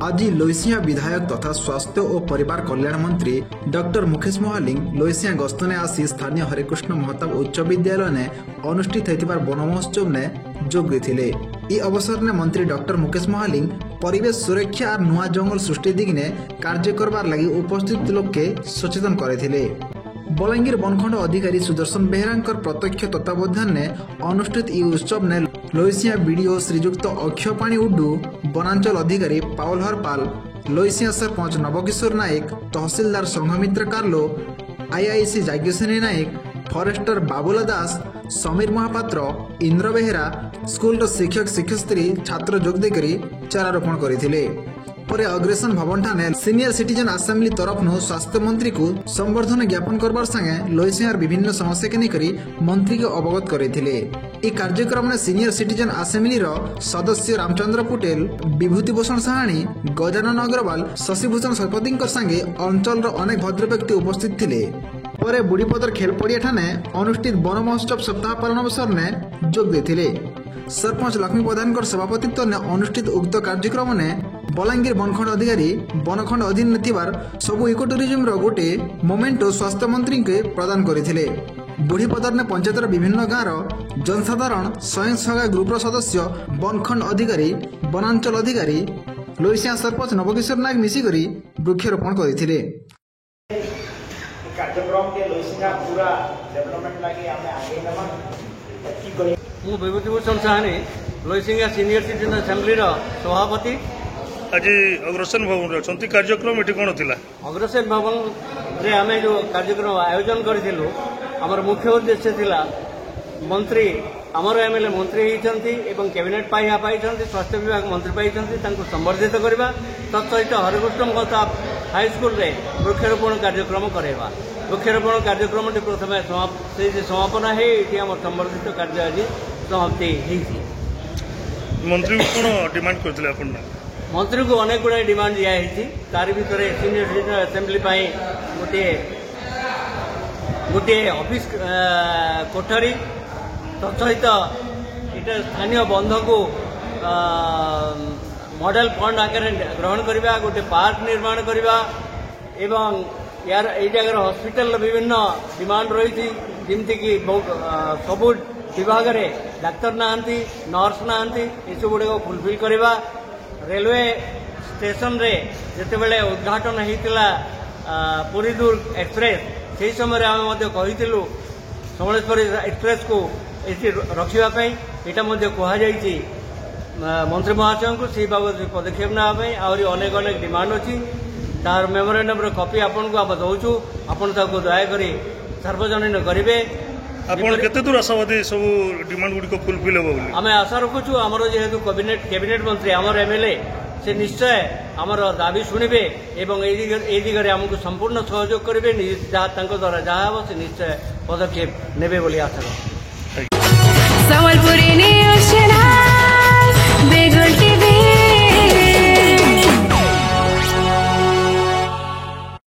आज लोईसिया विधायक तथा स्वास्थ्य और परिवार कल्याण मंत्री डॉक्टर मुकेश महालिंग लोईसिया गस्तने आसी स्थानीय हरिकृष्ण महताब उच्च विद्यालय ने अनुष्ठित होतिबार वन महोत्सव ने जोग देथिले। ई अवसर ने मंत्री डॉक्टर मुकेश महालिंग परिवेश सुरक्षा और नुआ जंगल सृष्टि दिगने कार्य करबार लगी उपस्थित लोक के सचेतन करथिले। बलांगीर बनखंड अधिकारी सुदर्शन बेहरा प्रत्यक्ष तत्वावधान ने अनुष्ठित ई उत्सव ने लोईसिया बीडीओ श्रीजुक्त अक्षय पाणी उड्डू, वनांचल अधिकारी पाउल हरपाल, लोईसिया सरपंच नवकिशोर नायक, तहसीलदार संघमित्र कार्लो, आईआईसी जाग्यसेनी नायक, फॉरेस्टर बाबुला दास, समीर महापात्र, इंद्र बेहरा, स्कूल शिक्षक शिक्षयित्री छात्र जोग देकरी चारारोपण करथिले। परे अग्रेसन भवन ठाने सीनियर सिटीजन असेंबली तरफ स्वास्थ्य मंत्री को संवर्धन ज्ञापन करबार संगे लोईसियार विभिन्न समस्या के निकरी मंत्री को अवगत करथिले। ई कार्यक्रम में सीनियर सिटीजन असेंबली सदस्य रामचंद्र पटेल, विभूति भूषण साहानी, गजानन अग्रवाल, शशिभूषण शतपथी संगे अंचल अनेक भद्र व्यक्ति उपस्थित थिले। परे बुढ़ीपदर खेल पड़िया ठाने अनुष्ठित वन महोत्सव सप्ताह पालन अवसर ने जोग देथिले। सरपंच लक्ष्मी प्रधान सभापतित्व ने अनुष्ठित उक्त कार्यक्रम ने बलांगीर बनखंड अधिकारी बनखंड अधीन थिबार सबु इको टूरिज्म रो गोटे मोमेंटो स्वास्थ्य मंत्री के प्रदान करथिले। बुढ़ीपदर ने पंचायतर विभिन्न गाँव जनसाधारण स्वयं सहायक ग्रुपर सदस्य बनखंड अधिकारी वनांचल अधिकारी लोईसिया सरपंच नवकिशोर नायक मिसिकरी वृक्षारोपण करथिले। कार्यक्रम के लोईसिया पूरा डेवलपमेंट लागि हमें आगे नमा की करी मु Vibhuti Bhushan Sahani Loisingha senior citizen assembly रो सभापति। आज अग्रसेन भवन रे कार्यक्रम एटी कोन थिला? अग्रसेन भवन रे हमें जो कार्यक्रम आयोजन करथिलु हमर मुख्य उद्देश्य थिला मंत्री हमर एमएलए मंत्री होइछंती एवं कैबिनेट पाइया पाइछंती, स्वास्थ्य विभाग मंत्री पाइछंती, तांको संवर्धित करबा तत्सहित हरिकृष्ण महताब हाई स्कूल रे वृक्षारोपण कार्यक्रम करेबा। वृक्षारोपण कार्यक्रम प्रथम समापन है ये आम संवर्धित कार्य आज समाप्ति होती। मंत्री को कौन डिमांड करथिले आपण? मंत्री को अनेक गुड़ा डिमांड दिखाई तार भर सीनियर सिटीजन असेंबली गोटे गोटे ऑफिस कोठरी तत्सहित इटा स्थानीय बंध को मॉडल फंड आकार ग्रहण करवा, गोटे पार्क निर्माण करवा एवं यार ये जगह हॉस्पिटल विभिन्न डिमांड रही जमती कि सबू विभाग में डाक्तर नहांती, नर्स नहांती, ये सब गुड़ फुलफिल करवा। रेलवे स्टेशन रे जिते बड़े उद्घाटन होता पुरी दुर्ग एक्सप्रेस से समय आम कहीलु समलेश्वरी एक्सप्रेस को ये रखापी यहाँ कहुई मंत्री महाशय को से बाबद पदक्षेप नापी आहरी अनेक अनेक डिमांड अच्छी तार मेमोरेंडम कॉपी आपन को आप दौचु आपन ताको दयाकरी सार्वजनीन करेंगे। आपन केते दूर आशावादी सब डिमांड गुडी को फुलफिल होबो बोली आमे आशा रखुछु। हमर जेहेतु कैबिनेट मंत्री हमर एमएलए से निश्चय हमर दाबी सुनिबे एवं ए दिगरे हमको संपूर्ण सहयोग करेंगे। जहाँ तांको द्वारा जहाँ हो से निश्चय पदक्षेप नेबे बोली आशा।